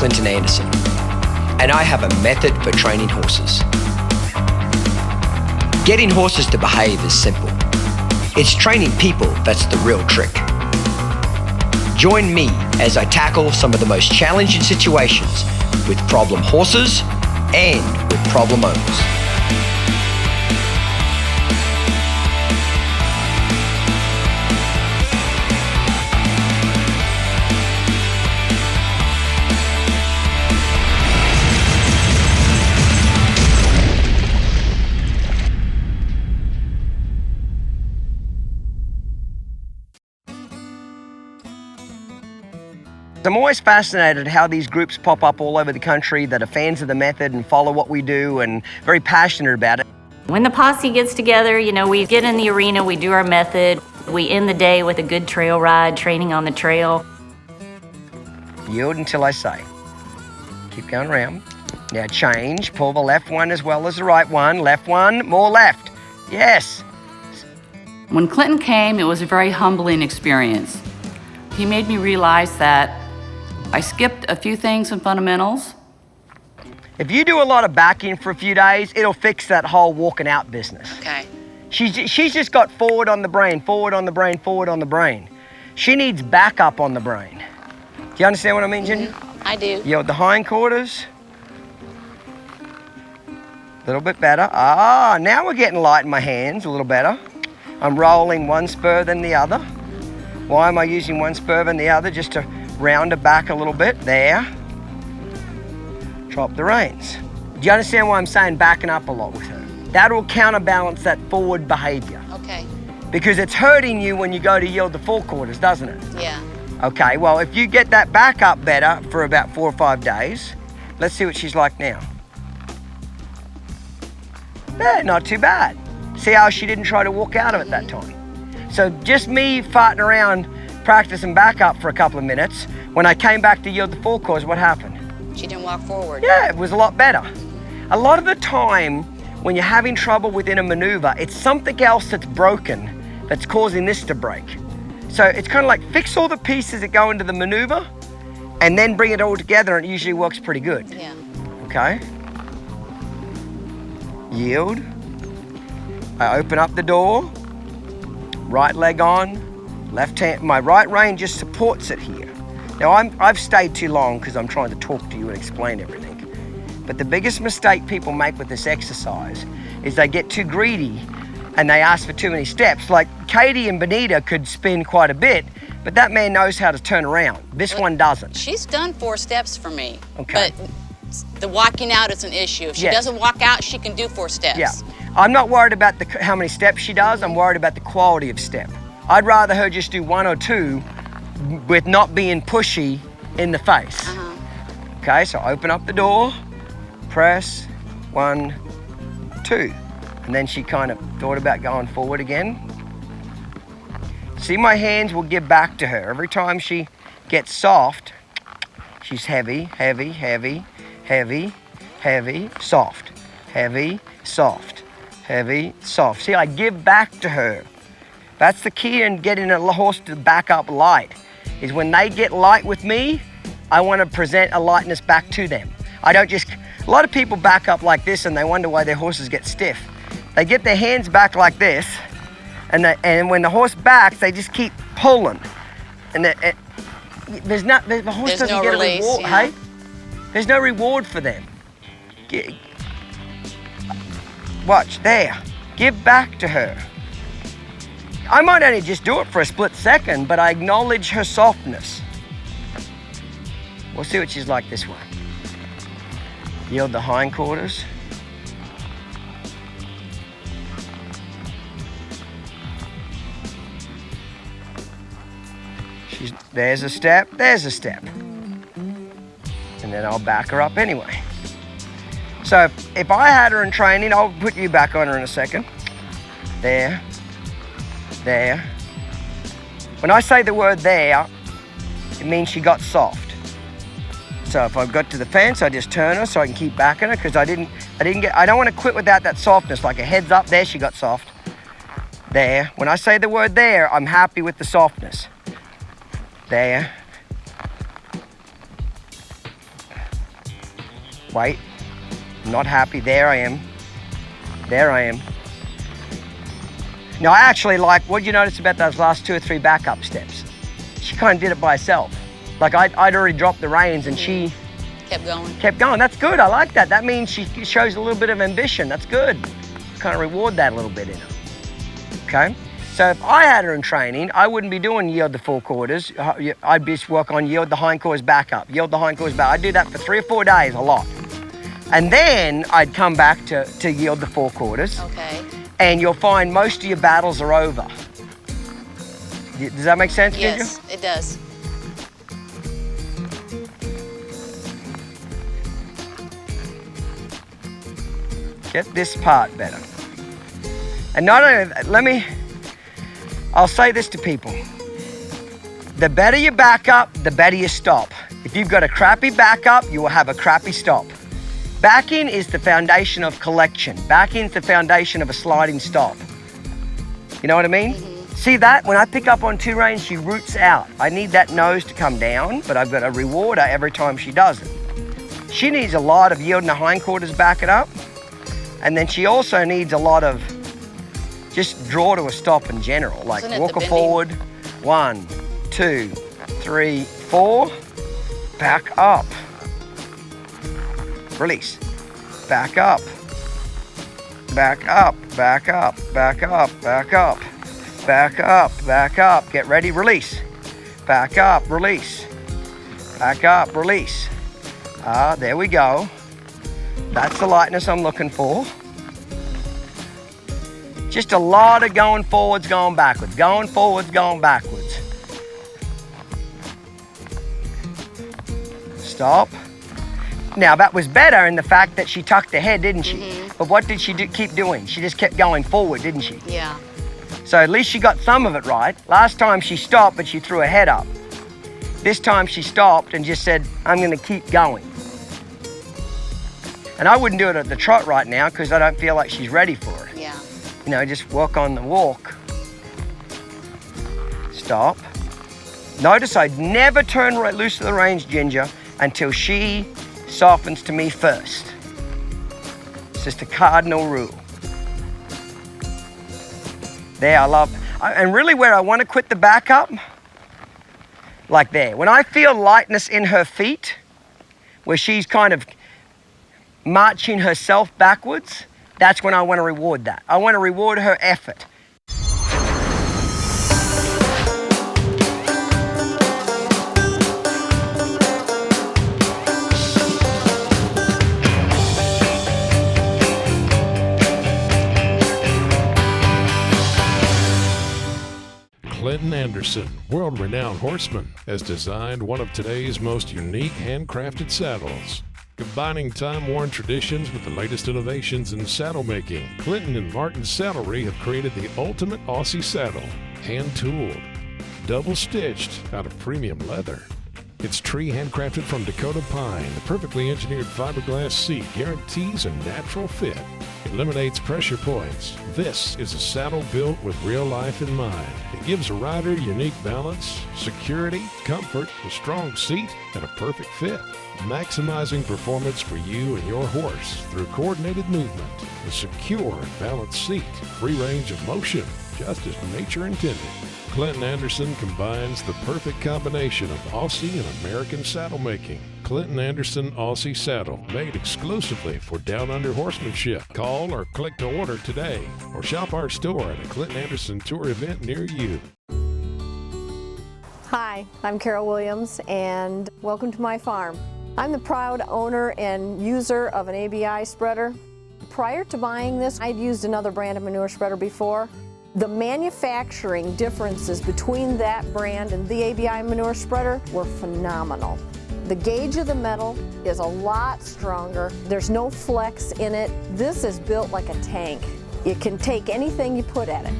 Clinton Anderson, and I have a method for training horses. Getting horses to behave is simple. It's training people that's the real trick. Join me as I tackle some of the most challenging situations with problem horses and with problem owners. I'm always fascinated how these groups pop up all over the country that are fans of the method and follow what we do and very passionate about it. When the posse gets together, we get in the arena, we do our method. We end the day with a good trail ride, training on the trail. Yield until I say. Keep going around. Now change, pull the left one as well as the right one. Left one, more left. Yes. When Clinton came, it was a very humbling experience. He made me realize that I skipped a few things in fundamentals. If you do a lot of backing for a few days, it'll fix that whole walking out business. Okay. She's just got forward on the brain, forward on the brain, forward on the brain. She needs backup on the brain. Do you understand what I mean, Ginger? I do. Yield the hindquarters. A little bit better. Ah, now we're getting light in my hands, a little better. I'm rolling one spur than the other. Why am I using one spur than the other? Just to round her back a little bit. There. Drop the reins. Do you understand why I'm saying backing up a lot with her? That will counterbalance that forward behavior. Okay. Because it's hurting you when you go to yield the forequarters, doesn't it? Yeah. Okay, well, if you get that back up better for about 4 or 5 days, let's see what she's like now. Yeah, not too bad. See how she didn't try to walk out of it that time? So just me farting around practicing back up for a couple of minutes, when I came back to yield the forequarters, what happened? She didn't walk forward. Yeah, it was a lot better. A lot of the time, when you're having trouble within a maneuver, it's something else that's broken that's causing this to break. So it's kind of like fix all the pieces that go into the maneuver and then bring it all together, and it usually works pretty good. Yeah. Okay. Yield. I open up the door. Right leg on. Left hand. My right rein just supports it here. Now I've stayed too long because I'm trying to talk to you and explain everything. But the biggest mistake people make with this exercise is they get too greedy and they ask for too many steps. Like Katie and Benita could spin quite a bit, but that man knows how to turn around. This one doesn't. She's done 4 steps for me. Okay. But the walking out is an issue. If she doesn't walk out, she can do 4 steps. Yeah. I'm not worried about how many steps she does. I'm worried about the quality of step. I'd rather her just do 1 or 2 with not being pushy in the face. Okay, so open up the door, press, 1, 2. And then she kind of thought about going forward again. See, my hands will give back to her. Every time she gets soft, she's heavy, heavy, heavy, heavy, heavy, soft, heavy, soft, heavy, soft. See, I give back to her. That's the key in getting a horse to back up light, is when they get light with me, I want to present a lightness back to them. I don't just, a lot of people back up like this and they wonder why their horses get stiff. They get their hands back like this, and when the horse backs, they just keep pulling. And the horse doesn't get a reward, hey? There's no reward for them. Watch, there. Give back to her. I might only just do it for a split second, but I acknowledge her softness. We'll see what she's like this way. Yield the hindquarters. There's a step, there's a step. And then I'll back her up anyway. So if I had her in training, I'll put you back on her in a second. There, there. When I say the word there, it means she got soft. So if I've got to the fence, I just turn her so I can keep backing her, because I don't want to quit without that softness, like a heads up, there she got soft. There. When I say the word there, I'm happy with the softness. There. Wait, I'm not happy. There I am. There I am. Now, I actually like, what did you notice about those last 2 or 3 backup steps? She kind of did it by herself. Like I'd already dropped the reins and she kept going. Kept going. That's good. I like that. That means she shows a little bit of ambition. That's good. Kind of reward that a little bit in her. Okay? So if I had her in training, I wouldn't be doing yield the forequarters. I'd just work on yield the hindquarters back up, yield the hindquarters back. I'd do that for 3 or 4 days, a lot. And then I'd come back to yield the forequarters. Okay. And you'll find most of your battles are over. Does that make sense, Ginger? Yes, it does. Get this part better. And not only, I'll say this to people. The better you back up, the better you stop. If you've got a crappy backup, you will have a crappy stop. Backing is the foundation of collection. Backing is the foundation of a sliding stop. You know what I mean? Mm-hmm. See that? When I pick up on 2 reins, she roots out. I need that nose to come down, but I've got to reward her every time she does it. She needs a lot of yielding the hindquarters back it up. And then she also needs a lot of just draw to a stop in general. Like walk her forward. 1, 2, 3, 4. Back up. Release. Back up. Back up. Back up. Back up. Back up. Back up. Back up. Get ready. Release. Back up. Release. Back up. Release. There we go. That's the lightness I'm looking for. Just a lot of going forwards, going backwards. Going forwards, going backwards. Stop. Now that was better in the fact that she tucked her head, didn't she? Mm-hmm. But what did she keep doing? She just kept going forward, didn't she? Yeah. So at least she got some of it right. Last time she stopped, but she threw her head up. This time she stopped and just said, I'm gonna keep going. And I wouldn't do it at the trot right now because I don't feel like she's ready for it. Yeah. You know, just work on the walk. Stop. Notice I'd never turn loose of the reins, Ginger, until she softens to me first. It's just a cardinal rule. There, and really where I want to quit the back up, like there. When I feel lightness in her feet, where she's kind of marching herself backwards, that's when I want to reward that. I want to reward her effort. Clinton Anderson, world-renowned horseman, has designed one of today's most unique handcrafted saddles. Combining time-worn traditions with the latest innovations in saddle making, Clinton and Martin Saddlery have created the ultimate Aussie saddle, hand-tooled, double-stitched out of premium leather. It's tree handcrafted from Dakota pine. The perfectly engineered fiberglass seat guarantees a natural fit. Eliminates pressure points. This is a saddle built with real life in mind. It gives a rider unique balance, security, comfort, a strong seat, and a perfect fit. Maximizing performance for you and your horse through coordinated movement, a secure and balanced seat, free range of motion, just as nature intended. Clinton Anderson combines the perfect combination of Aussie and American saddle making. Clinton Anderson Aussie Saddle, made exclusively for Downunder Horsemanship. Call or click to order today, or shop our store at a Clinton Anderson tour event near you. Hi, I'm Carol Williams, and welcome to my farm. I'm the proud owner and user of an ABI spreader. Prior to buying this, I'd used another brand of manure spreader before. The manufacturing differences between that brand and the ABI manure spreader were phenomenal. The gauge of the metal is a lot stronger. There's no flex in it. This is built like a tank. It can take anything you put at it.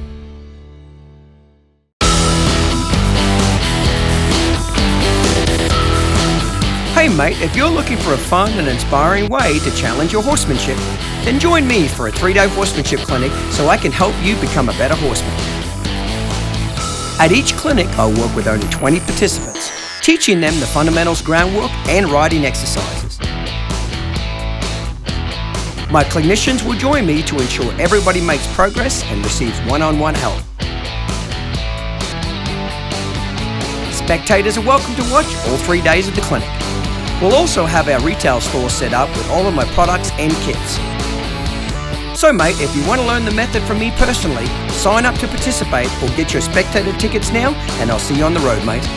Hey mate, if you're looking for a fun and inspiring way to challenge your horsemanship, then join me for a 3-day horsemanship clinic so I can help you become a better horseman. At each clinic, I'll work with only 20 participants, teaching them the fundamentals groundwork and riding exercises. My clinicians will join me to ensure everybody makes progress and receives one-on-one help. Spectators are welcome to watch all 3 days of the clinic. We'll also have our retail store set up with all of my products and kits. So mate, if you want to learn the method from me personally, sign up to participate or get your spectator tickets now, and I'll see you on the road, mate.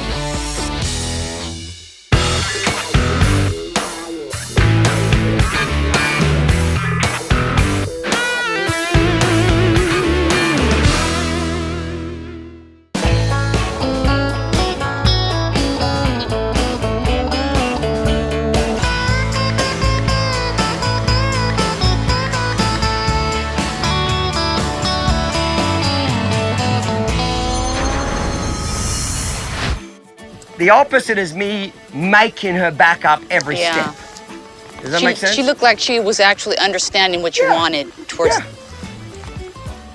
The opposite is me making her back up every step. Does that make sense? She looked like she was actually understanding what you wanted towards...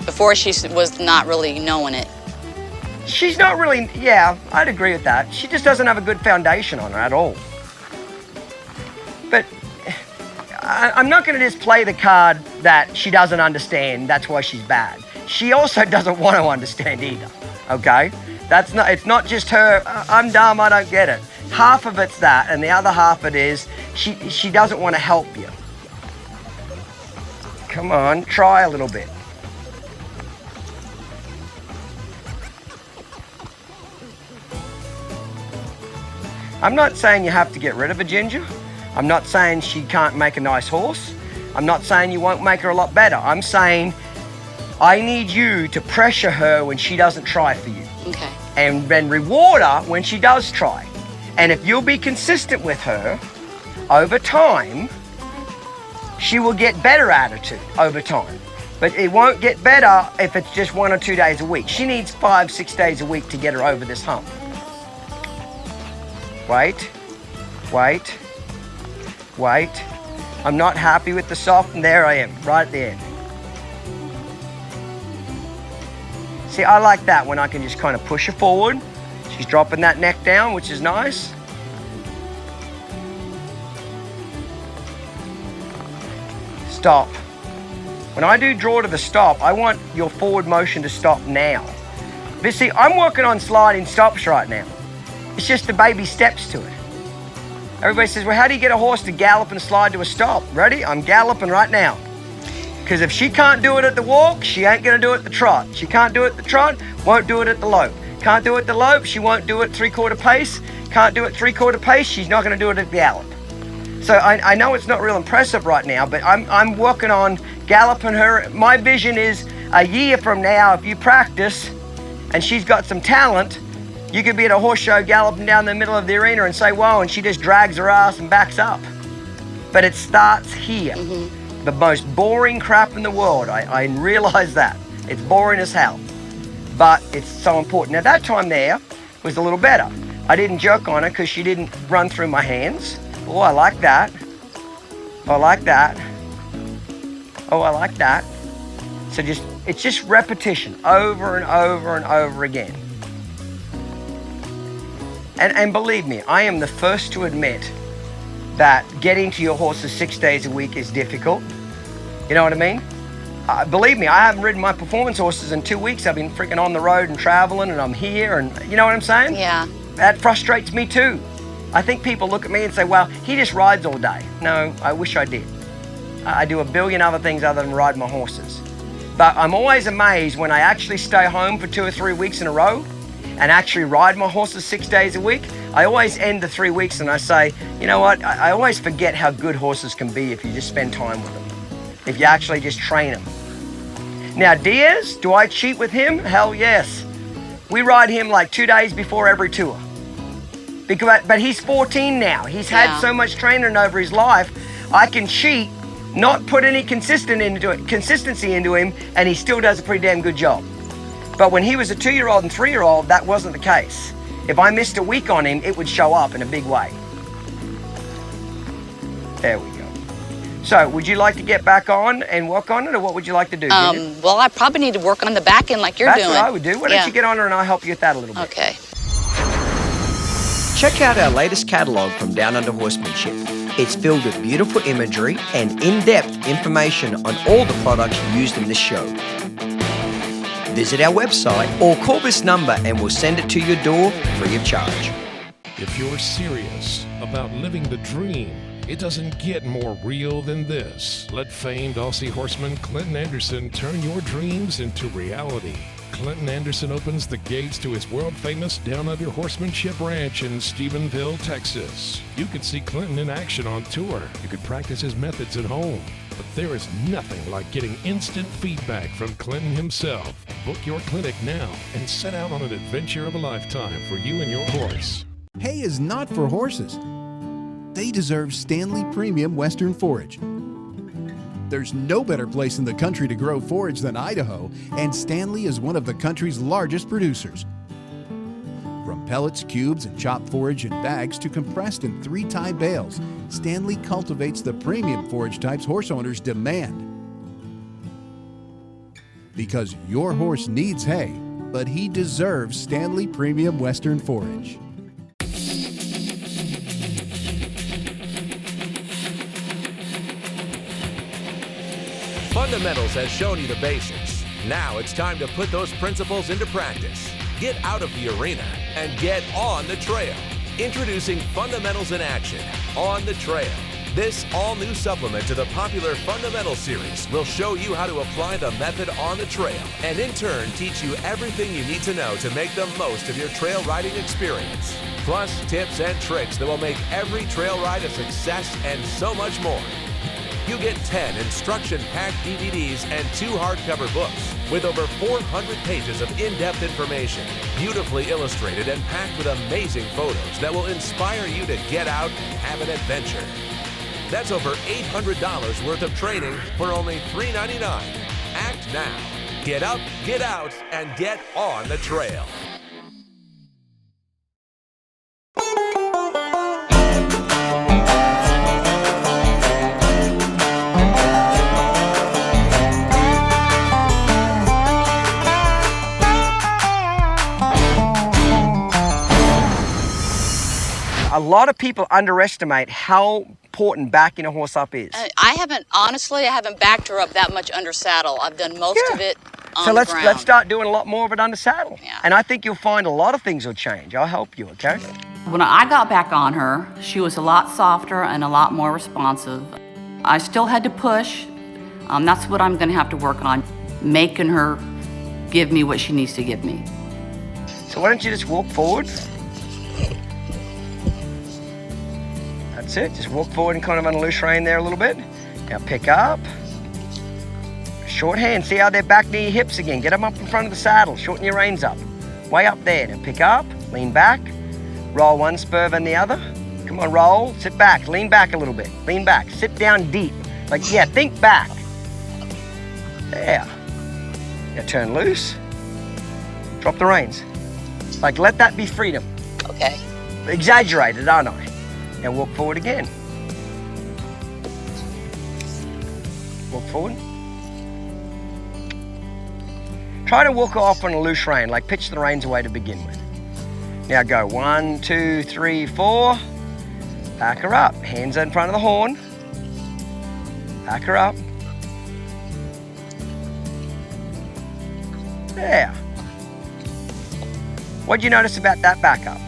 Before she was not really knowing it. She's not really, I'd agree with that. She just doesn't have a good foundation on her at all. But I'm not going to just play the card that she doesn't understand, that's why she's bad. She also doesn't want to understand either, okay? It's not just her, I'm dumb, I don't get it. Half of it's that, and the other half it is she doesn't want to help you. Come on, try a little bit. I'm not saying you have to get rid of a ginger. I'm not saying she can't make a nice horse. I'm not saying you won't make her a lot better. I'm saying I need you to pressure her when she doesn't try for you. Okay. And then reward her when she does try. And if you'll be consistent with her, over time, she will get better attitude over time. But it won't get better if it's just 1 or 2 days a week. She needs 5, 6 days a week to get her over this hump. Wait, wait, wait. I'm not happy with the soft, and there I am, right at the end. See, I like that when I can just kind of push her forward. She's dropping that neck down, which is nice. Stop. When I do draw to the stop, I want your forward motion to stop now. But see, I'm working on sliding stops right now. It's just the baby steps to it. Everybody says, well, how do you get a horse to gallop and slide to a stop? Ready? I'm galloping right now. Because if she can't do it at the walk, she ain't gonna do it at the trot. She can't do it at the trot, won't do it at the lope. Can't do it at the lope, she won't do it 3/4 pace. Can't do it 3/4 pace, she's not gonna do it at the gallop. So I know it's not real impressive right now, but I'm working on galloping her. My vision is a year from now, if you practice and she's got some talent, you could be at a horse show galloping down the middle of the arena and say, whoa, and she just drags her ass and backs up. But it starts here. The most boring crap in the world. I realize that. It's boring as hell. But it's so important. Now that time there was a little better. I didn't jerk on her because she didn't run through my hands. Oh, I like that. I like that. Oh, I like that. So it's just repetition over and over and over again. And believe me, I am the first to admit that getting to your horses 6 days a week is difficult. You know what I mean? Believe me, I haven't ridden my performance horses in 2 weeks. I've been freaking on the road and traveling, and I'm here, and you know what I'm saying? Yeah. That frustrates me too. I think people look at me and say, well, he just rides all day. No, I wish I did. I do a billion other things other than ride my horses. But I'm always amazed when I actually stay home for 2 or 3 weeks in a row and actually ride my horses 6 days a week. I always end the 3 weeks and I say, you know what? I always forget how good horses can be if you just spend time with them, if you actually just train them. Now, Diaz, do I cheat with him? Hell yes. We ride him like 2 days before every tour. But he's 14 now. He's had so much training over his life. I can cheat, not put any consistency into him, and he still does a pretty damn good job. But when he was a 2-year-old and 3-year-old, that wasn't the case. If I missed a week on him, it would show up in a big way. There we go. So, would you like to get back on and work on it, or what would you like to do? Well, I probably need to work on the back end like you're doing. That's what I would do. Why don't you get on her and I'll help you with that a little bit. Okay. Check out our latest catalog from Downunder Horsemanship. It's filled with beautiful imagery and in-depth information on all the products used in this show. Visit our website or call this number and we'll send it to your door free of charge. If you're serious about living the dream, it doesn't get more real than this. Let famed Aussie horseman Clinton Anderson turn your dreams into reality. Clinton Anderson opens the gates to his world-famous Downunder Horsemanship Ranch in Stephenville, Texas. You could see Clinton in action on tour. You could practice his methods at home. But there is nothing like getting instant feedback from Clinton himself. Book your clinic now and set out on an adventure of a lifetime for you and your horse. Hay is not for horses. They deserve Stanley Premium Western Forage. There's no better place in the country to grow forage than Idaho, and Stanley is one of the country's largest producers. From pellets, cubes, and chopped forage in bags to compressed in 3-tie bales, Stanley cultivates the premium forage types horse owners demand. Because your horse needs hay, but he deserves Stanley Premium Western Forage. Fundamentals has shown you the basics. Now it's time to put those principles into practice. Get out of the arena and get on the trail. Introducing Fundamentals in Action, On the Trail. This all-new supplement to the popular Fundamentals series will show you how to apply the method on the trail and in turn teach you everything you need to know to make the most of your trail riding experience. Plus tips and tricks that will make every trail ride a success and so much more. You get 10 instruction-packed DVDs and 2 hardcover books with over 400 pages of in-depth information, beautifully illustrated and packed with amazing photos that will inspire you to get out and have an adventure. That's over $800 worth of training for only $3.99. Act now. Get up, get out, and get on the trail. A lot of people underestimate how important backing a horse up is. I haven't backed her up that much under saddle. I've done most of it on so the ground. let's start doing a lot more of it under saddle. Yeah. And I think you'll find a lot of things will change. I'll help you, okay? When I got back on her, she was a lot softer and a lot more responsive. I still had to push. That's what I'm gonna have to work on, making her give me what she needs to give me. So why don't you just walk forward? That's it, just walk forward and kind of on a loose rein there a little bit. Now pick up. Short hand, see how they're back near your hips again. Get them up in front of the saddle, shorten your reins up. Way up there, now pick up, lean back. Roll one spur then the other. Come on, roll, sit back, lean back a little bit. Lean back, sit down deep. Like, yeah, think back. There. Now turn loose. Drop the reins. Like, let that be freedom. Okay. Exaggerated, aren't I? Now walk forward again. Walk forward. Try to walk off on a loose rein, like pitch the reins away to begin with. Now go 1, 2, 3, 4. Back her up. Hands in front of the horn. Back her up. There. What'd you notice about that back up?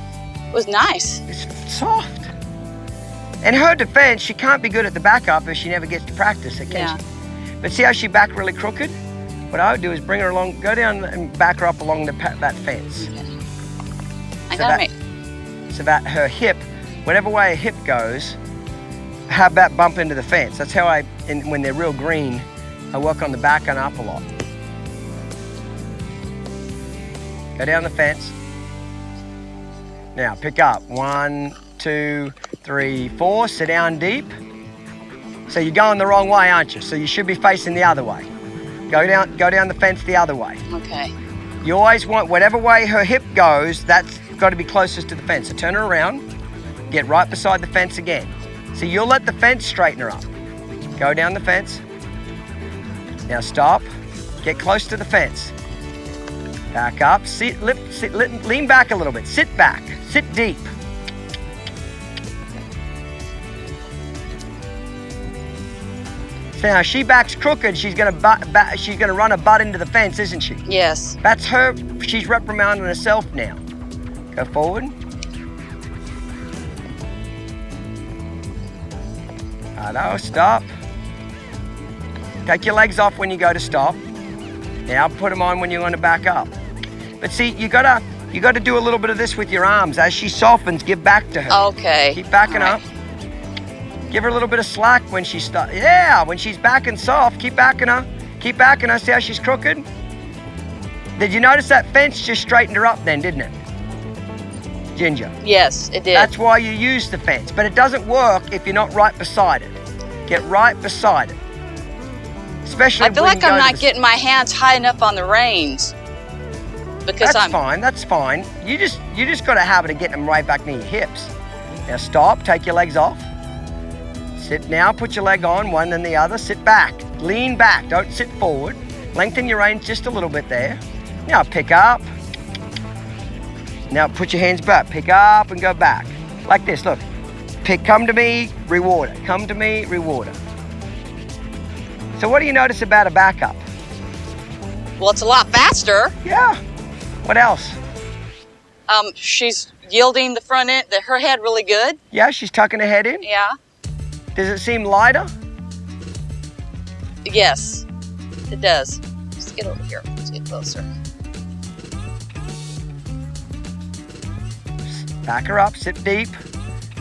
It was nice. It's soft. In her defense, she can't be good at the back up if she never gets to practice it, can she? But see how she backed really crooked? What I would do is bring her along, go down and back her up along that fence. Okay. So that her hip, whatever way her hip goes, have that bump into the fence. That's how when they're real green, I work on the back and up a lot. Go down the fence. Now pick up. 1, 2, 3, 4. Sit down deep. So you're going the wrong way, aren't you? So you should be facing the other way. Go down the fence the other way. Okay. You always want, whatever way her hip goes, that's got to be closest to the fence. So turn her around, get right beside the fence again. So you'll let the fence straighten her up. Go down the fence. Now stop, get close to the fence. Back up, lean back a little bit. Sit back, sit deep. So now she backs crooked, she's gonna run her butt into the fence, isn't she? Yes. That's her, she's reprimanding herself now. Go forward. Righto, stop. Take your legs off when you go to stop. Now put them on when you want to back up. But see, you gotta do a little bit of this with your arms. As she softens, give back to her. Okay. Keep backing All up. Give her a little bit of slack when she starts. Yeah, when she's backing soft, keep backing her. Keep backing her. See how she's crooked? Did you notice that fence just straightened her up then, didn't it? Ginger. Yes, it did. That's why you use the fence, but it doesn't work if you're not right beside it. Get right beside it. Especially I feel when like you go I'm to not getting my hands high enough on the reins. Because That's fine, that's fine. You just got a habit of getting them right back near your hips. Now stop, take your legs off. Sit now, put your leg on, one then the other. Sit back, lean back, don't sit forward. Lengthen your reins just a little bit there. Now pick up. Now put your hands back, pick up and go back. Like this, look. Come to me, reward it. Come to me, reward it. So what do you notice about a backup? Well, it's a lot faster. Yeah. What else? She's yielding the front end, her head really good. Yeah, she's tucking her head in. Yeah. Does it seem lighter? Yes, it does. Just get over here. Let's get closer. Back her up, sit deep.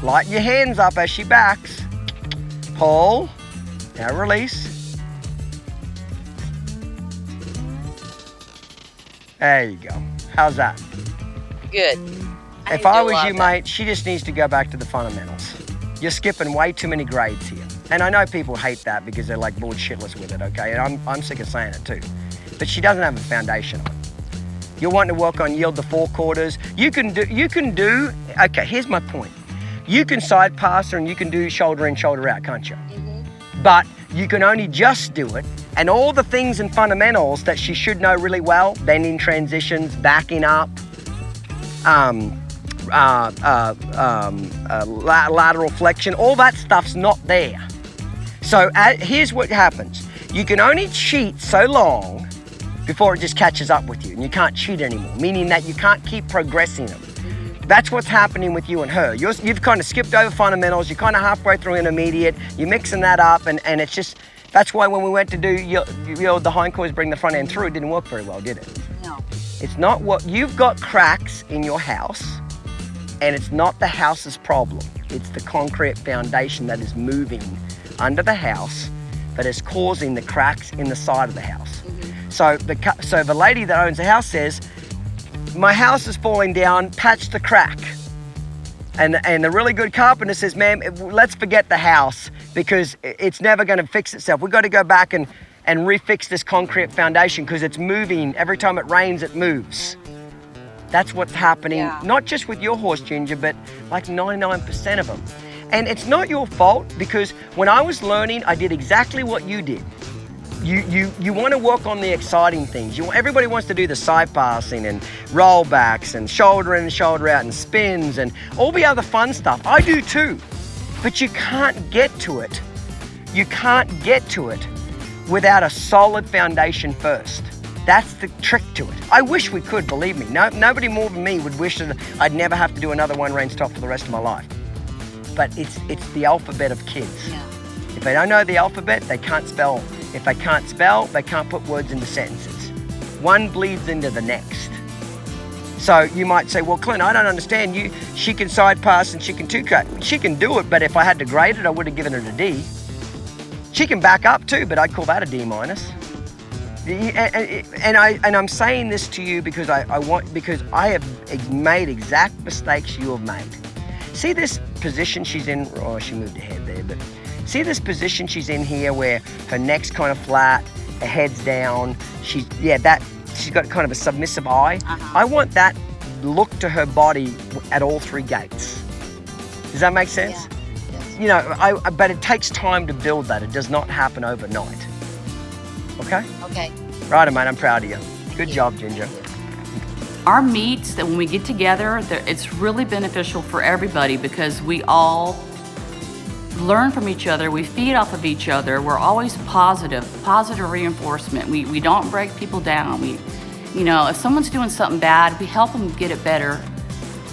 Lighten your hands up as she backs. Pull. Now release. There you go. How's that? Good. If I was you, mate, she just needs to go back to the fundamentals. You're skipping way too many grades here. And I know people hate that because they're like bored shitless with it, okay? And I'm sick of saying it too. But she doesn't have a foundation on it. You're wanting to work on yield the forequarters. You can do, okay, here's my point. You can side pass her and you can do shoulder in, shoulder out, can't you? Mm-hmm. But you can only just do it. And all the things and fundamentals that she should know really well, bending transitions, backing up, lateral flexion, all that stuff's not there. So here's what happens. You can only cheat so long before it just catches up with you and you can't cheat anymore, meaning that you can't keep progressing them. That's what's happening with you and her. You've kind of skipped over fundamentals, you're kind of halfway through intermediate, you're mixing that up and it's just, that's why when we went to do yield the hindquarters, bring the front end through, it didn't work very well, did it? No. It's not what, you've got cracks in your house and it's not the house's problem. It's the concrete foundation that is moving under the house that is causing the cracks in the side of the house. Mm-hmm. So the lady that owns the house says, my house is falling down, patch the crack. And the really good carpenter says, ma'am, let's forget the house because it's never gonna fix itself. We've got to go back and refix this concrete foundation because it's moving. Every time it rains, it moves. That's what's happening, not just with your horse, Ginger, but like 99% of them. And it's not your fault because when I was learning, I did exactly what you did. You want to work on the exciting things. Everybody wants to do the side passing and rollbacks and shoulder in and shoulder out and spins and all the other fun stuff. I do too, but you can't get to it. You can't get to it without a solid foundation first. That's the trick to it. I wish we could, believe me. Nobody more than me would wish that I'd never have to do another one range stop for the rest of my life. But it's the alphabet of kids. Yeah. If they don't know the alphabet, they can't spell. If they can't spell, they can't put words into sentences. One bleeds into the next. So you might say, well, Clint, I don't understand. She can side pass and she can two-cut. She can do it, but if I had to grade it, I would have given it a D. She can back up too, but I'd call that a D minus. And I'm saying this to you because I have made exact mistakes you have made. See this position she's in? Oh, she moved her head there, but see this position she's in here where her neck's kind of flat, her head's down. She's got kind of a submissive eye. Uh-huh. I want that look to her body at all three gates. Does that make sense? Yeah. Yes. You know, but it takes time to build that. It does not happen overnight. Okay? Okay. Right, mate, I'm proud of you. Good job, Ginger. Our meets, that when we get together, it's really beneficial for everybody because we all learn from each other, we feed off of each other, we're always positive reinforcement. We don't break people down. You know, if someone's doing something bad, we help them get it better.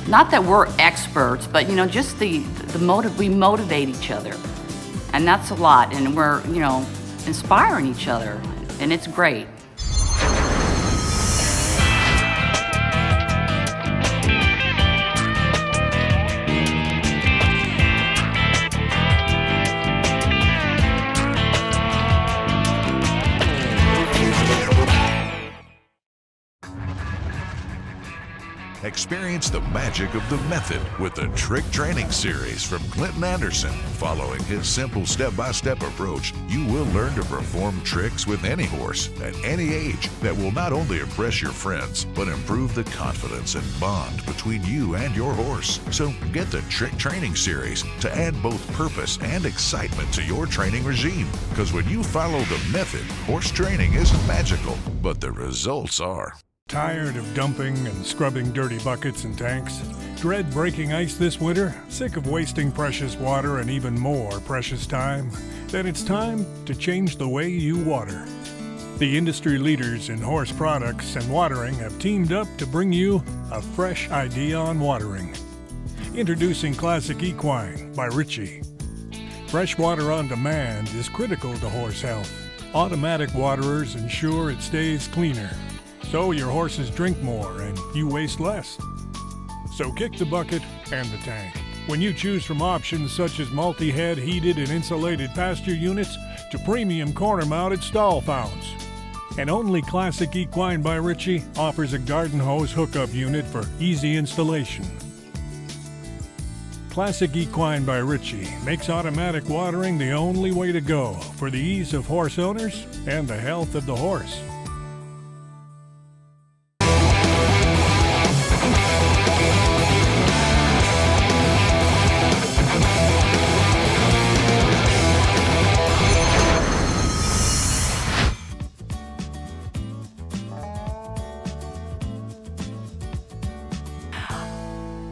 Not that we're experts, but you know, just we motivate each other. And that's a lot, and we're, you know, inspiring each other, and it's great. Experience the magic of the method with the Trick Training Series from Clinton Anderson. Following his simple step-by-step approach, you will learn to perform tricks with any horse at any age that will not only impress your friends, but improve the confidence and bond between you and your horse. So get the Trick Training Series to add both purpose and excitement to your training regime. Because when you follow the method, horse training isn't magical, but the results are. Tired of dumping and scrubbing dirty buckets and tanks? Dread breaking ice this winter? Sick of wasting precious water and even more precious time? Then it's time to change the way you water. The industry leaders in horse products and watering have teamed up to bring you a fresh idea on watering. Introducing Classic Equine by Ritchie. Fresh water on demand is critical to horse health. Automatic waterers ensure it stays cleaner, so your horses drink more and you waste less. So kick the bucket and the tank when you choose from options such as multi-head heated and insulated pasture units to premium corner-mounted stall founts. And only Classic Equine by Ritchie offers a garden hose hookup unit for easy installation. Classic Equine by Ritchie makes automatic watering the only way to go for the ease of horse owners and the health of the horse.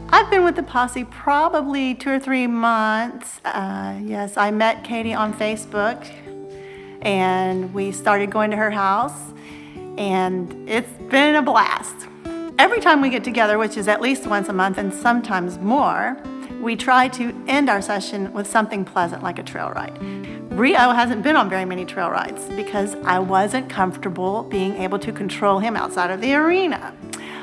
I've been with the Posse probably 2 or 3 months. Yes, I met Katie on Facebook and we started going to her house and it's been a blast. Every time we get together, which is at least once a month and sometimes more, we try to end our session with something pleasant like a trail ride. Rio hasn't been on very many trail rides because I wasn't comfortable being able to control him outside of the arena.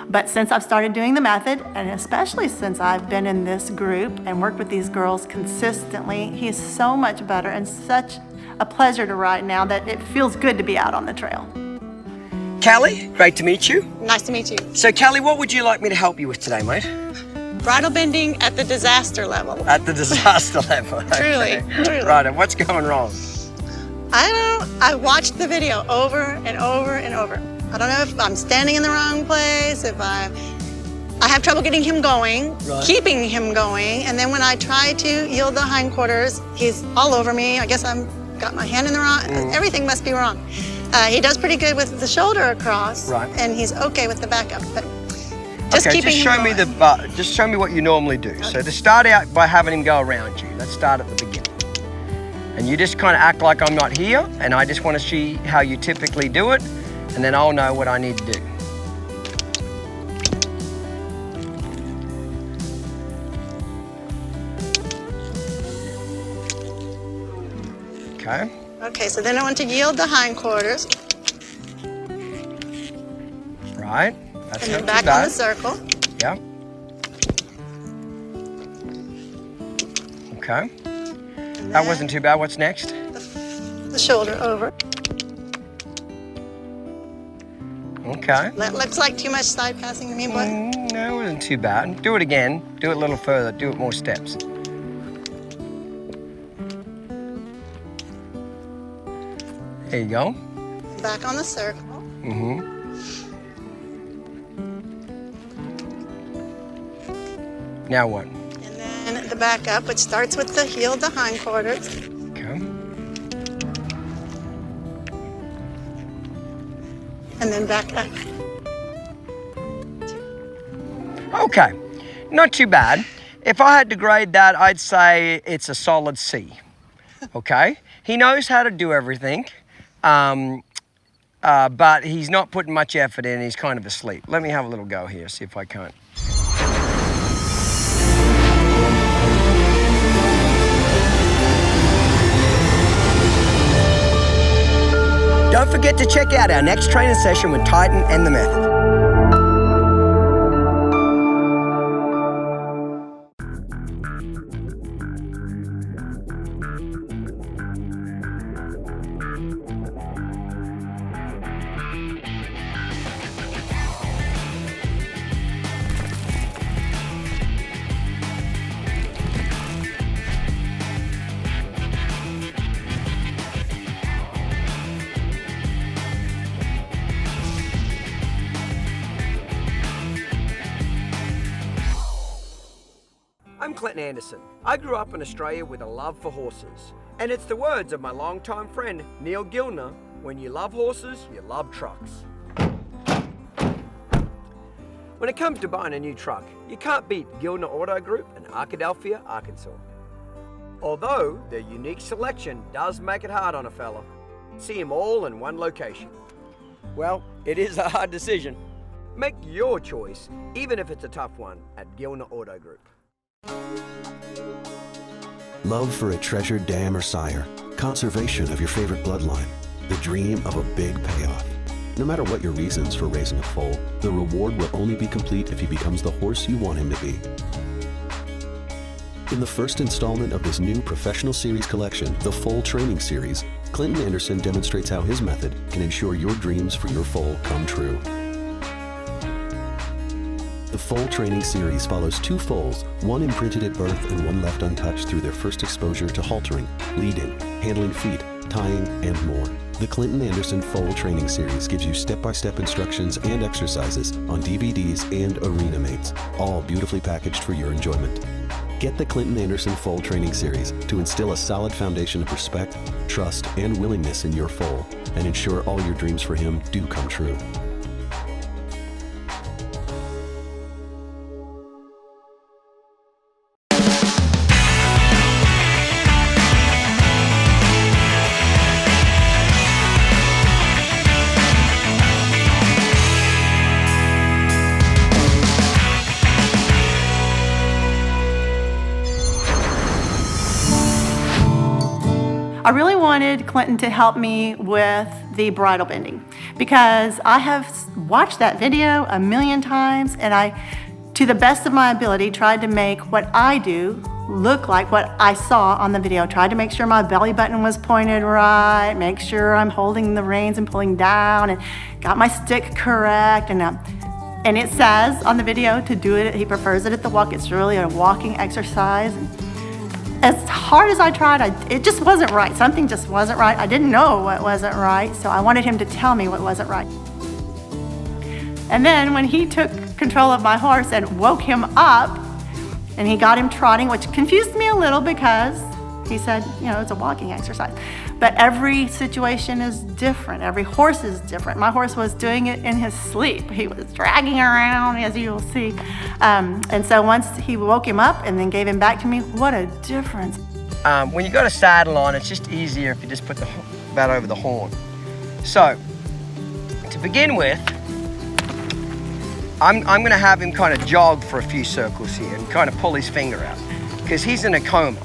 But since I've started doing the method, and especially since I've been in this group and worked with these girls consistently, he's so much better and such a pleasure to ride now that it feels good to be out on the trail. Callie, great to meet you. Nice to meet you. So Callie, what would you like me to help you with today, mate? Bridle bending at the disaster level. At the disaster level. Truly, Okay. truly. Right, and what's going wrong? I don't know, I watched the video over and over and over. I don't know if I'm standing in the wrong place, if I have trouble getting him going, keeping him going, and then when I try to yield the hindquarters, he's all over me. I guess I've got my hand in the wrong, everything must be wrong. He does pretty good with the shoulder across, and he's okay with the backup, but just keeping him going. Just show me what you normally do. Okay. So to start out by having him go around you, let's start at the beginning. And you just kind of act like I'm not here, and I just want to see how you typically do it, and then I'll know what I need to do. Okay. Okay, so then I want to yield the hindquarters. Right. That's and then not back too bad. on the circle. Yeah. Okay. That wasn't too bad. What's next? The shoulder over. Okay. That looks like too much side passing to me, but No, it wasn't too bad. Do it again. Do it a little further. Do it more steps. There you go. back on the circle. Now what? And then the back up, which starts with the heel of the hindquarters. Okay. And then back up. Okay, not too bad. If I had to grade that, I'd say it's a solid C. Okay? He knows how to do everything, but he's not putting much effort in. He's kind of asleep. Let me have a little go here, see if I can't. Don't forget to check out our next training session with Titan and the Method. I'm Clinton Anderson. I grew up in Australia with a love for horses. And it's the words of my longtime friend, Neil Gilner, when you love horses, you love trucks. When it comes to buying a new truck, you can't beat Gilner Auto Group in Arkadelphia, Arkansas. Although their unique selection does make it hard on a fella, see them all in one location. Well, it is a hard decision. Make your choice, even if it's a tough one, at Gilner Auto Group. Love for a treasured dam or sire, conservation of your favorite bloodline, the dream of a big payoff. No matter what your reasons for raising a foal, the reward will only be complete if he becomes the horse you want him to be. In the first installment of this new professional series collection, the Foal Training Series, Clinton Anderson demonstrates how his method can ensure your dreams for your foal come true. The Foal Training Series follows 2 foals, one imprinted at birth and one left untouched through their first exposure to haltering, leading, handling feet, tying, and more. The Clinton Anderson Foal Training Series gives you step-by-step instructions and exercises on DVDs and arena mates, all beautifully packaged for your enjoyment. Get the Clinton Anderson Foal Training Series to instill a solid foundation of respect, trust, and willingness in your foal, and ensure all your dreams for him do come true. I really wanted Clinton to help me with the bridle bending because I have watched that video a million times and I, to the best of my ability, tried to make what I do look like what I saw on the video. Tried to make sure my belly button was pointed right, make sure I'm holding the reins and pulling down and got my stick correct. And it says on the video to do it, he prefers it at the walk. It's really a walking exercise. As hard as I tried, it just wasn't right. Something just wasn't right. I didn't know what wasn't right, so I wanted him to tell me what wasn't right. And then when he took control of my horse and woke him up, and he got him trotting, which confused me a little because he said, you know, it's a walking exercise. But every situation is different. Every horse is different. My horse was doing it in his sleep. He was dragging around, as you will see. And so once he woke him up and then gave him back to me, what a difference. When you got a saddle on, it's just easier if you just put that over the horn. So, to begin with, I'm gonna have him kind of jog for a few circles here and kind of pull his finger out because he's in a coma.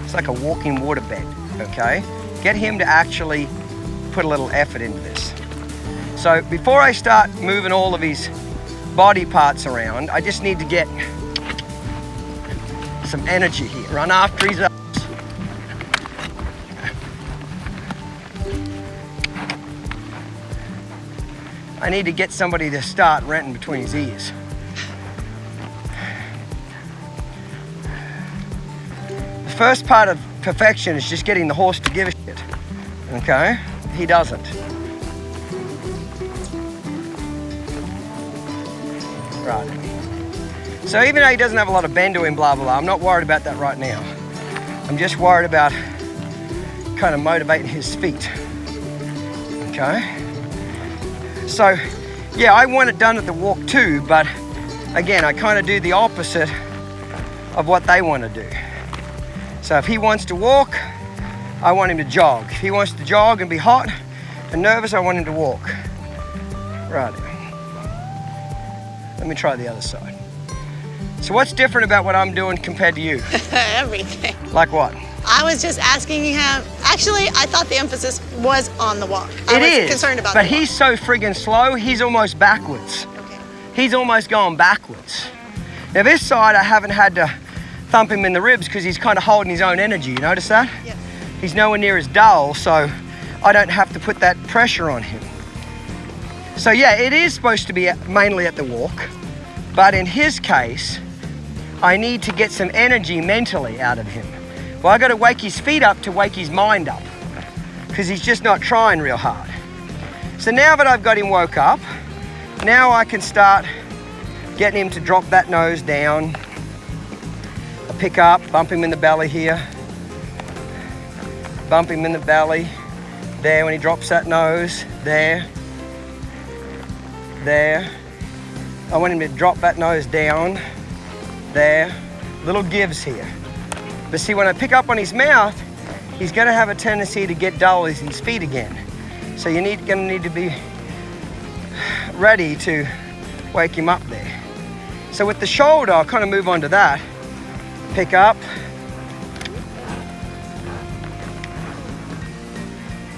It's like a walking waterbed, okay? Get him to actually put a little effort into this. So before I start moving all of his body parts around, I just need to get some energy here. Run after his ass. I need to get somebody to start renting between his ears. The first part of perfection is just getting the horse to give a shit, okay? He doesn't. Right. So even though he doesn't have a lot of bend to him, blah, blah, blah, I'm not worried about that right now. I'm just worried about kind of motivating his feet, okay? So, yeah, I want it done at the walk too, but again, I kind of do the opposite of what they want to do. So if he wants to walk, I want him to jog. If he wants to jog and be hot and nervous, I want him to walk. Right. Let me try the other side. So what's different about what I'm doing compared to you? Everything. Like what? I was just asking him. Actually, I thought the emphasis was on the walk. It is. I was concerned about but the walk. he's so friggin' slow, he's almost backwards. Okay. He's almost going backwards. Now this side, I haven't had to thump him in the ribs because he's kind of holding his own energy. You notice that? Yes. He's nowhere near as dull, so I don't have to put that pressure on him. So yeah, it is supposed to be mainly at the walk, but in his case, I need to get some energy mentally out of him. Well, I got to wake his feet up to wake his mind up because he's just not trying real hard. So now that I've got him woke up, now I can start getting him to drop that nose down. I pick up, bump him in the belly here. Bump him in the belly. There, when he drops that nose, there. There. I want him to drop that nose down. There. Little gives here. But see, when I pick up on his mouth, he's gonna have a tendency to get dull as his feet again. So you're gonna need to be ready to wake him up there. So with the shoulder, I'll kind of move on to that. Pick up.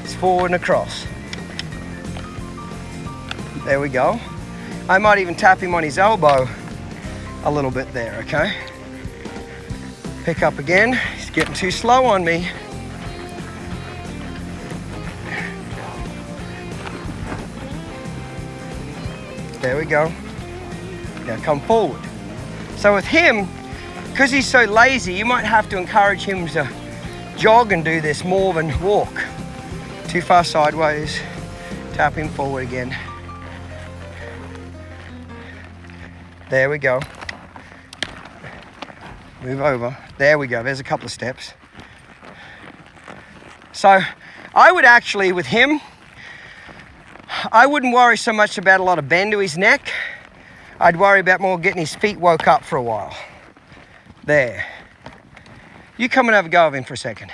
It's forward and across. There we go. I might even tap him on his elbow a little bit there, okay? Pick up again. He's getting too slow on me. There we go. Now come forward. So with him, because he's so lazy, you might have to encourage him to jog and do this more than walk. Too far sideways. Tap him forward again. There we go. Move over. There we go. There's a couple of steps. So I would actually, with him, I wouldn't worry so much about a lot of bend to his neck. I'd worry about more getting his feet woke up for a while. There. You come and have a go of him for a second.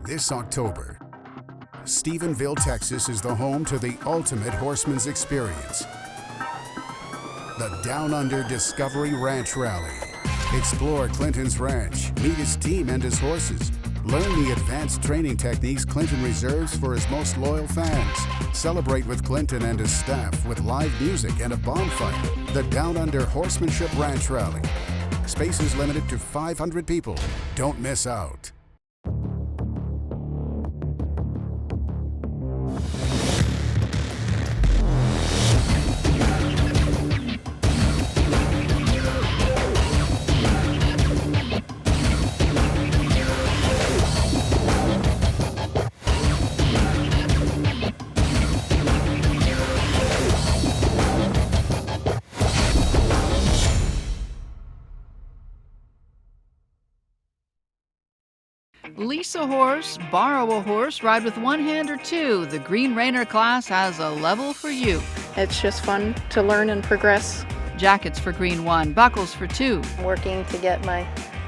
This October, Stephenville, Texas is the home to the ultimate horseman's experience. The Downunder Discovery Ranch Rally. Explore Clinton's ranch, meet his team and his horses. Learn the advanced training techniques Clinton reserves for his most loyal fans. Celebrate with Clinton and his staff with live music and a bonfire. The Downunder Horsemanship Ranch Rally. Space is limited to 500 people. Don't miss out. Lease a horse, borrow a horse, ride with one hand or two. The Green Rainer class has a level for you. It's just fun to learn and progress. Jackets for green 1, buckles for 2. I'm working to get my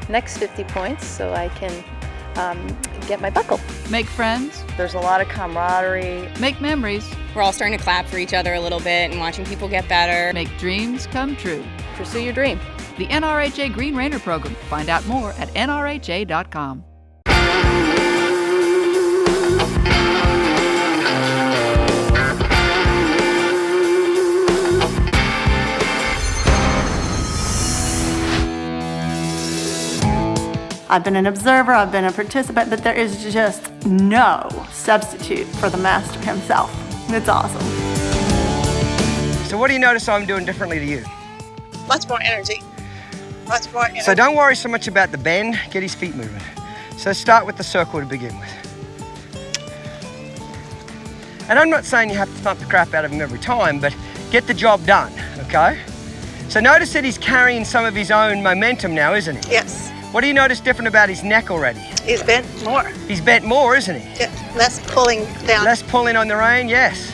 next 50 points so I can get my buckle. Make friends. There's a lot of camaraderie. Make memories. We're all starting to clap for each other a little bit and watching people get better. Make dreams come true. Pursue your dream. The NRHA Green Rainer program. Find out more at nrha.com. I've been an observer, I've been a participant, but there is just no substitute for the master himself. It's awesome. So what do you notice I'm doing differently to you? Much more energy. Much more energy. So don't worry so much about the bend, get his feet moving. So start with the circle to begin with. And I'm not saying you have to thump the crap out of him every time, but get the job done, okay? So notice that he's carrying some of his own momentum now, isn't he? Yes. What do you notice different about his neck already? He's bent more. He's bent more, isn't he? Yeah, less pulling down. Less pulling on the rein, yes.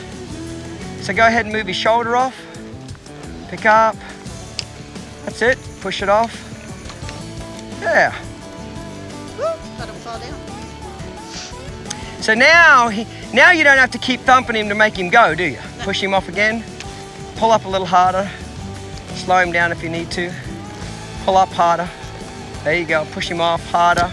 So go ahead and move his shoulder off. Pick up. That's it. Push it off. Yeah. Woo, let him fall down. So now you don't have to keep thumping him to make him go, do you? No. Push him off again. Pull up a little harder. Slow him down if you need to. Pull up harder. There you go. Push him off harder,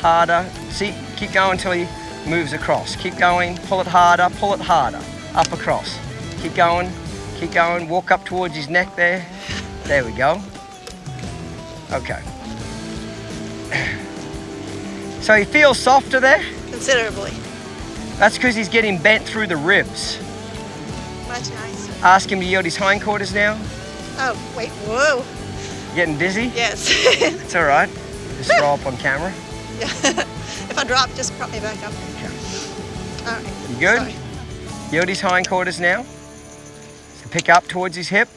harder. See, keep going until he moves across. Keep going. Pull it harder. Pull it harder. Up across. Keep going. Keep going. Walk up towards his neck there. There we go. Okay. So he feels softer there? Considerably. That's because he's getting bent through the ribs. Much nicer. Ask him to yield his hindquarters now. Oh, wait, whoa. Getting dizzy? Yes. It's all right. Just throw up on camera. Yeah. If I drop, just prop me back up. Okay. All right. You good? Sorry. Yield his hindquarters now. So pick up towards his hip.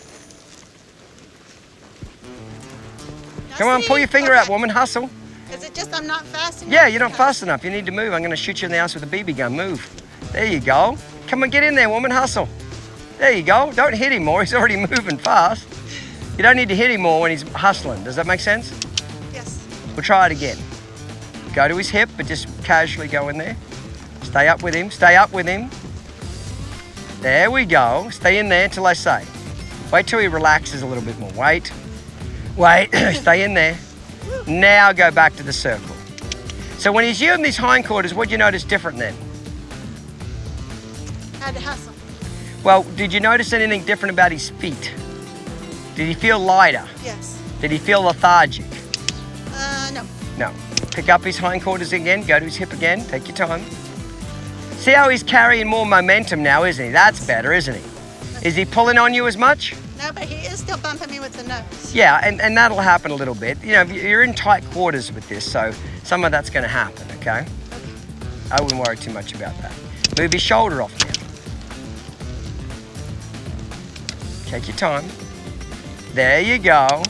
Come on, pull your finger out, woman. Hustle. Is it just I'm not fast enough? Yeah, you're not fast enough. You need to move. I'm going to shoot you in the ass with a BB gun. Move. There you go. Come on, get in there, woman. Hustle. There you go. Don't hit him more. He's already moving fast. You don't need to hit him more when he's hustling. Does that make sense? Yes. We'll try it again. Go to his hip, but just casually go in there. Stay up with him. Stay up with him. There we go. Stay in there until I say. Wait till he relaxes a little bit more. Wait. Wait. Stay in there. Now go back to the circle. So when he's yielding these hindquarters, what do you notice different then? Had to hustle. Well, did you notice anything different about his feet? Did he feel lighter? Yes. Did he feel lethargic? No. No. Pick up his hindquarters again, go to his hip again, take your time. See how he's carrying more momentum now, isn't he? That's better, isn't he? Is he pulling on you as much? No, but he is still bumping me with the nose. Yeah, and that'll happen a little bit. You know, you're in tight quarters with this, so some of that's going to happen, okay? I wouldn't worry too much about that. Move your shoulder off now. Take your time. There you go.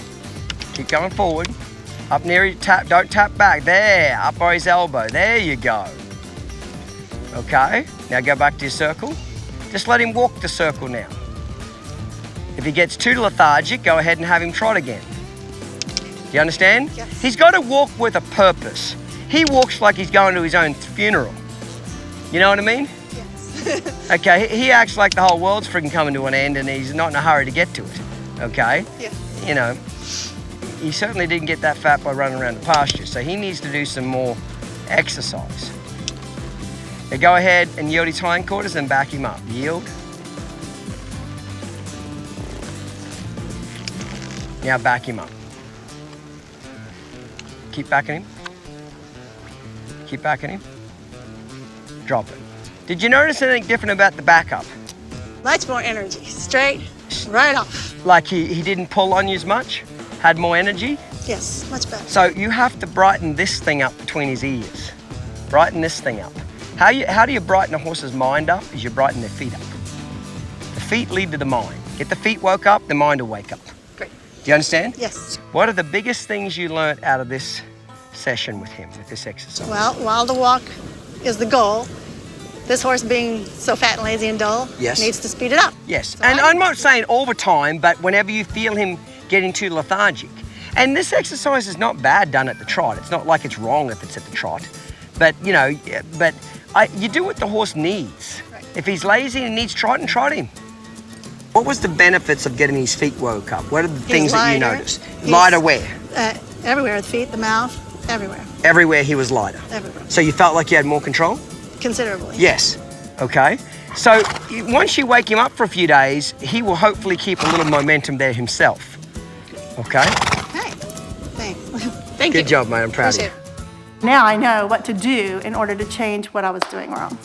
Keep going forward. Up near his tap, don't tap back. There, up by his elbow. There you go. Okay, now go back to your circle. Just let him walk the circle now. If he gets too lethargic, go ahead and have him trot again. Do you understand? Yes. He's got to walk with a purpose. He walks like he's going to his own funeral. You know what I mean? Yes. Okay, he acts like the whole world's freaking coming to an end and he's not in a hurry to get to it. Okay? Yeah. You know, he certainly didn't get that fat by running around the pasture, so he needs to do some more exercise. Now go ahead and yield his hindquarters and back him up. Yield. Now back him up. Keep backing him. Keep backing him. Drop it. Did you notice anything different about the backup? Much more energy. Straight, right off. Like he didn't pull on you as much? Had more energy? Yes, much better. So you have to brighten this thing up between his ears. Brighten this thing up. How do you brighten a horse's mind up? Is you brighten their feet up. The feet lead to the mind. Get the feet woke up, the mind will wake up. Great. Do you understand? Yes. What are the biggest things you learned out of this session with him, with this exercise? Well, while the walk is the goal, this horse being so fat and lazy and dull needs to speed it up. Yes, so and I'm not saying all the time, but whenever you feel him getting too lethargic. And this exercise is not bad done at the trot. It's not like it's wrong if it's at the trot. But, you know, you do what the horse needs. Right. If he's lazy and needs trot, and trot him. What was the benefits of getting his feet woke up? What are the things that you noticed? Lighter where? Everywhere, the feet, the mouth, everywhere. Everywhere he was lighter? Everywhere. So you felt like you had more control? Considerably. Yes. Okay. So once you wake him up for a few days, he will hopefully keep a little momentum there himself. Okay? Hey, thanks. Thank you. Good job, mate. I'm proud of you. Now I know what to do in order to change what I was doing wrong.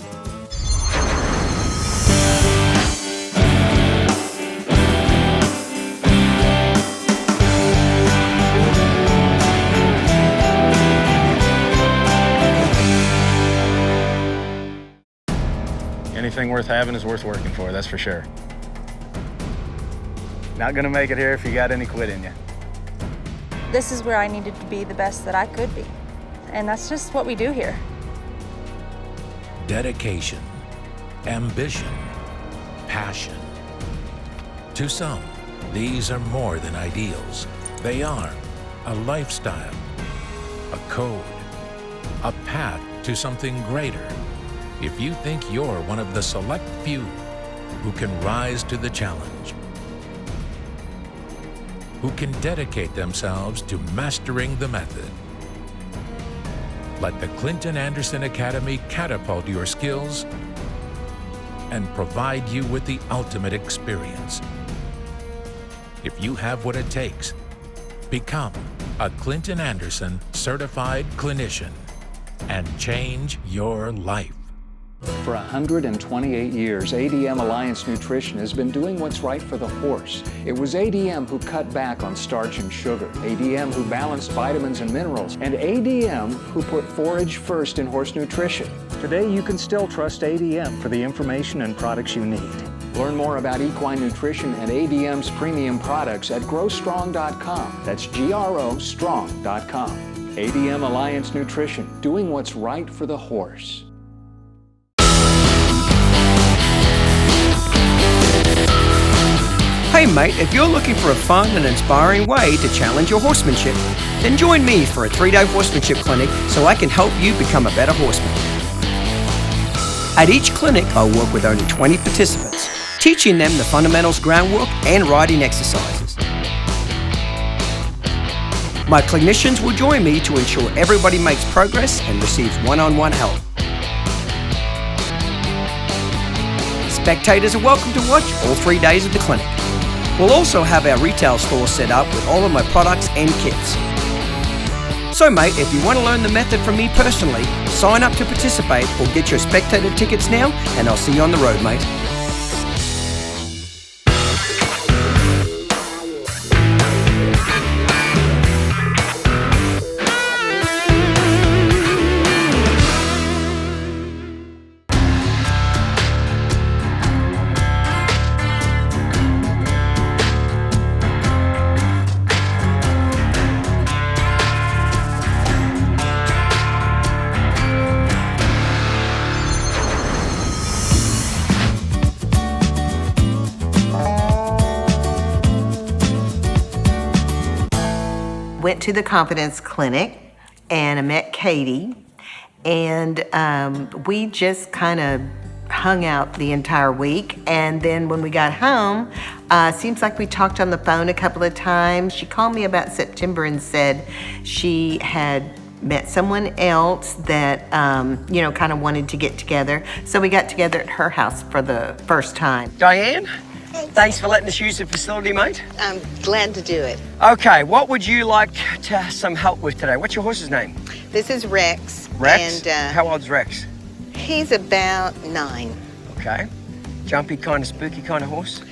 Anything worth having is worth working for, that's for sure. Not gonna make it here if you got any quit in you. this is where I needed to be the best that I could be. And that's just what we do here. Dedication, ambition, passion. To some, these are more than ideals. They are a lifestyle, a code, a path to something greater. If you think you're one of the select few who can rise to the challenge, who can dedicate themselves to mastering the method, let the Clinton Anderson Academy catapult your skills and provide you with the ultimate experience. If you have what it takes, become a Clinton Anderson certified clinician and change your life. For 128 years, ADM Alliance Nutrition has been doing what's right for the horse. It was ADM who cut back on starch and sugar, ADM who balanced vitamins and minerals, and ADM who put forage first in horse nutrition. Today, you can still trust ADM for the information and products you need. Learn more about equine nutrition and ADM's premium products at growstrong.com. That's GROstrong.com. ADM Alliance Nutrition, doing what's right for the horse. Hey mate, if you're looking for a fun and inspiring way to challenge your horsemanship, then join me for a 3-day horsemanship clinic so I can help you become a better horseman. At each clinic, I'll work with only 20 participants, teaching them the fundamentals groundwork and riding exercises. My clinicians will join me to ensure everybody makes progress and receives one-on-one help. Spectators are welcome to watch all 3 days of the clinic. We'll also have our retail store set up with all of my products and kits. So mate, if you want to learn the method from me personally, sign up to participate or get your spectator tickets now, and I'll see you on the road, mate. Went to the confidence clinic and I met Katie, and we just kind of hung out the entire week. And then when we got home, seems like we talked on the phone a couple of times. She called me about September and said she had met someone else that, you know, kind of wanted to get together. So we got together at her house for the first time. Diane, thanks for letting us use the facility, mate. I'm glad to do it. Okay, what would you like to have some help with today? What's your horse's name? This is Rex. Rex? And, how old's Rex? He's about 9. Okay. Jumpy, kind of spooky kind of horse?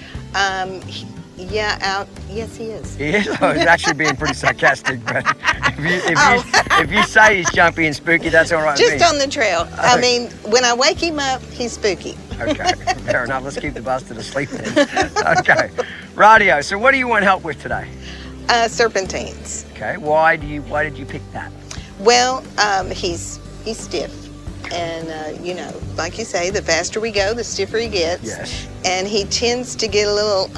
Yes, he is. He is? I was actually being pretty sarcastic, but if you say he's jumpy and spooky, that's all right with me. Just on the trail. I mean, when I wake him up, he's spooky. Okay, fair enough. Let's keep the bastard asleep then. Okay. Radio, so what do you want help with today? Serpentines. Okay, why did you pick that? Well, he's stiff. And, you know, like you say, the faster we go, the stiffer he gets. Yes. And he tends to get a little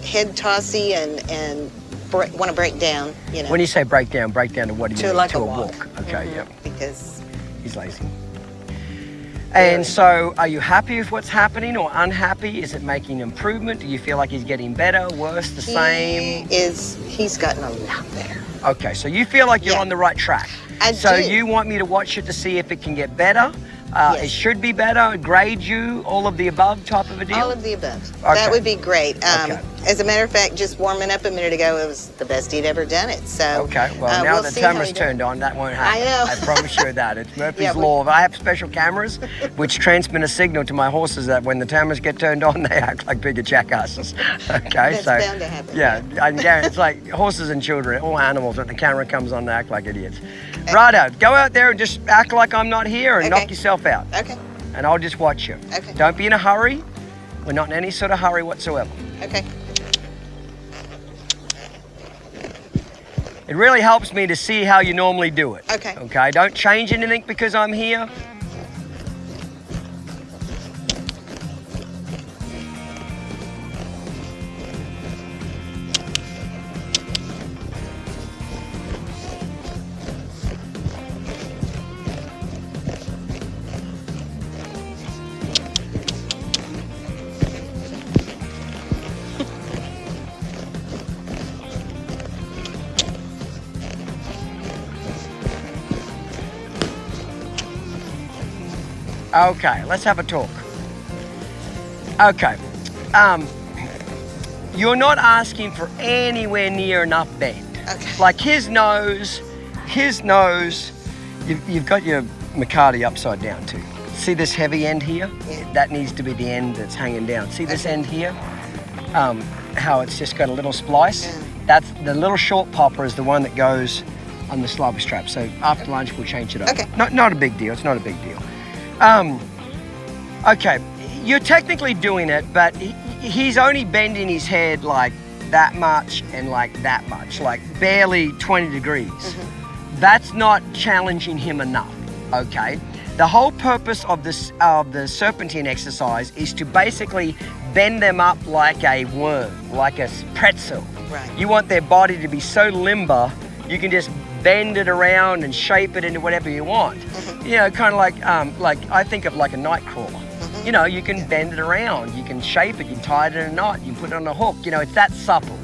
head tossy and want to break down, you know. When you say break down to what do you mean? Like to a a walk. Okay, yep. Because he's lazy. And so, are you happy with what's happening or unhappy? Is it making improvement? Do you feel like he's getting better, worse, the same? He's gotten a lot better. Okay, so you feel like you're on the right track. I so do. you want me to watch it to see if it can get better? Yes. It should be better, grade you, all of the above type of a deal? All of the above. Okay. That would be great. Okay. As a matter of fact, just warming up a minute ago, it was the best he'd ever done it. So okay, well now we'll the see how camera's he turned on, that won't happen. I know. I promise you that. It's Murphy's Yeah, Law. I have special cameras which transmit a signal to my horses that when the cameras get turned on, they act like bigger jackasses. Okay, That's so bound to happen. yeah, I guarantee it's like horses and children, all animals, when the camera comes on, they act like idiots. Righto, go out there and just act like I'm not here and knock yourself out. Okay. And I'll just watch you. Okay. Don't be in a hurry. We're not in any sort of hurry whatsoever. Okay. It really helps me to see how you normally do it. Okay. Okay, don't change anything because I'm here. Okay, let's have a talk. Okay, you're not asking for anywhere near enough bend. Okay. Like his nose, you've got your McCarty upside down too. See this heavy end here? Yeah. That needs to be the end that's hanging down. See this end here? How it's just got a little splice? Yeah. That's the little short popper is the one that goes on the slobber strap. So after lunch, we'll change it up. Okay. Not a big deal, it's not a big deal. Okay, you're technically doing it, but he's only bending his head like that much and like that much, like barely 20 degrees. Mm-hmm. That's not challenging him enough, okay? The whole purpose of the serpentine exercise is to basically bend them up like a worm, like a pretzel. Right. You want their body to be so limber, you can just bend it around and shape it into whatever you want. Mm-hmm. You know, kind of like I think of like a night crawler. Mm-hmm. You know, you can bend it around, you can shape it, you can tie it in a knot, you can put it on a hook. You know, it's that supple.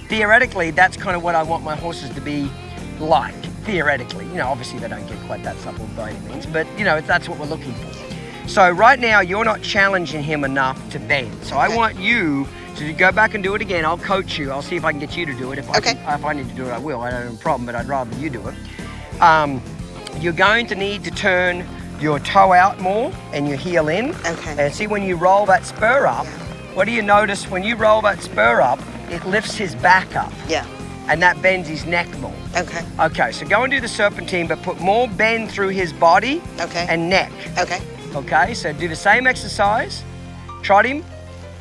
Theoretically, that's kind of what I want my horses to be like. Theoretically, you know, obviously they don't get quite that supple by any means, but you know, that's what we're looking for. So right now, you're not challenging him enough to bend. So I want you to go back and do it again. I'll coach you. I'll see if I can get you to do it. If I need to do it, I will. I don't have a problem, but I'd rather you do it. You're going to need to turn your toe out more and your heel in. Okay. And see when you roll that spur up, what do you notice when you roll that spur up? It lifts his back up. Yeah. And that bends his neck more. Okay. Okay, so go and do the serpentine, but put more bend through his body and neck. Okay. Okay, so do the same exercise. Trot him.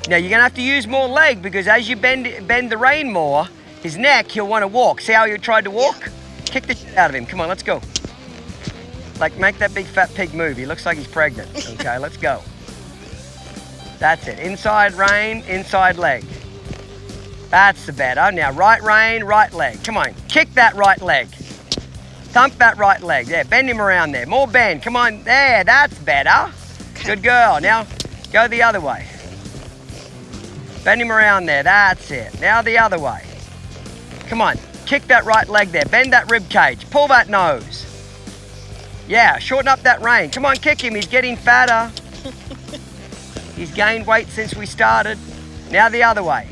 Now you're gonna have to use more leg because as you bend the rein more, his neck, he'll want to walk. See how you tried to walk? Yeah. Kick the shit out of him. Come on, let's go. Like make that big fat pig move. He looks like he's pregnant. Okay, let's go. That's it. Inside rein, inside leg. That's the better. Now right rein, right leg. Come on, kick that right leg. Thump that right leg. There, bend him around there. More bend. Come on, there, that's better. Okay. Good girl. Now go the other way. Bend him around there, that's it. Now the other way. Come on, kick that right leg there. Bend that rib cage. Pull that nose. Yeah, shorten up that rein. Come on, kick him. He's getting fatter. He's gained weight since we started. Now the other way.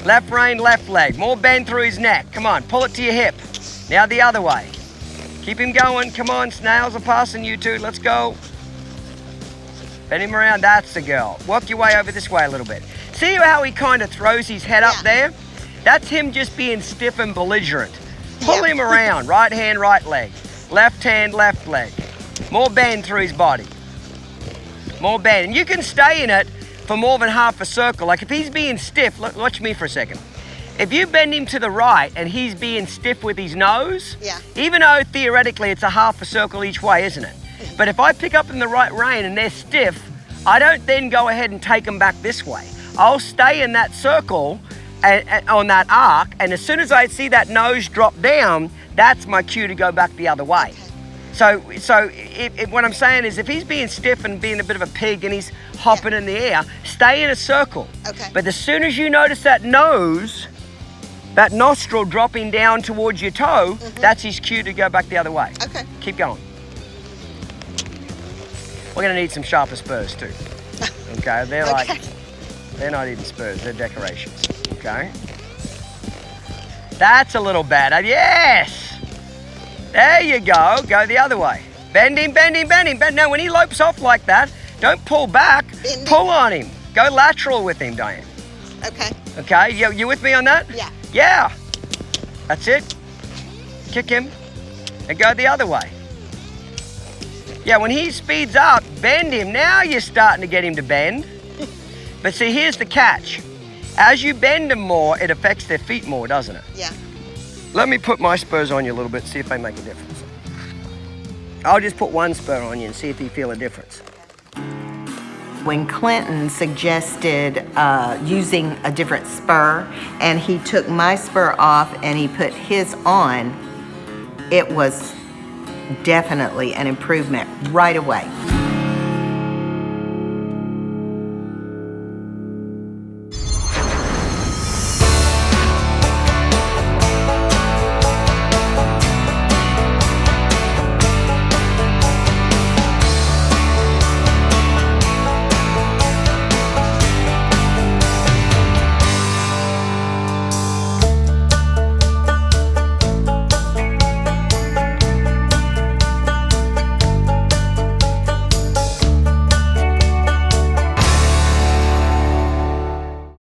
Left rein, left leg. More bend through his neck. Come on, pull it to your hip. Now the other way. Keep him going. Come on, snails are passing you two. Let's go. Bend him around. That's the girl. Work your way over this way a little bit. See how he kind of throws his head up there? That's him just being stiff and belligerent. Pull him around. Right hand, right leg. Left hand, left leg. More bend through his body. More bend. And you can stay in it for more than half a circle. Like if he's being stiff, watch me for a second. If you bend him to the right and he's being stiff with his nose, even though theoretically it's a half a circle each way, isn't it? But if I pick up in the right rein and they're stiff, I don't then go ahead and take them back this way. I'll stay in that circle and on that arc, and as soon as I see that nose drop down, that's my cue to go back the other way. So what I'm saying is if he's being stiff and being a bit of a pig and he's hopping in the air, stay in a circle. Okay. But as soon as you notice that nose, that nostril dropping down towards your toe, that's his cue to go back the other way. Okay. Keep going. We're gonna need some sharper spurs too. Okay, they're like, they're not even spurs, they're decorations, okay? That's a little better, yes! There you go, go the other way. Bend him, bend him, bend him, bend. Now when he lopes off like that, don't pull back, pull on him. Go lateral with him, Diane. Okay. Okay, you with me on that? Yeah. Yeah. That's it. Kick him and go the other way. Yeah, when he speeds up, bend him. Now you're starting to get him to bend. But see, here's the catch. As you bend them more, it affects their feet more, doesn't it? Yeah. Let me put my spurs on you a little bit, see if they make a difference. I'll just put one spur on you and see if you feel a difference. When Clinton suggested using a different spur, and he took my spur off and he put his on, it was definitely an improvement right away.